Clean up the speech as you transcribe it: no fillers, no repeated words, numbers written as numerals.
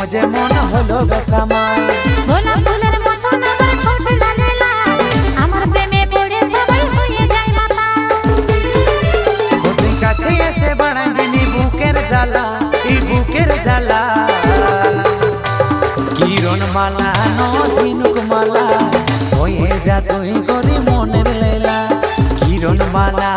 মজে মন হলো বেসামাল। গোলাপ ফুলের মতন আমার ঠোঁট লালে লাল, আমার প্রেমে পড়ে সবাই হয়ে যায় মাতাল। তোর কাছে এসে বাড়াই দিলি বুকের জ্বালা, এই বুকের জ্বালা। কিরণ মালা নো ঝিনুক মালা, হয়ে যা তুই করি মনের লীলা। কিরণ মালা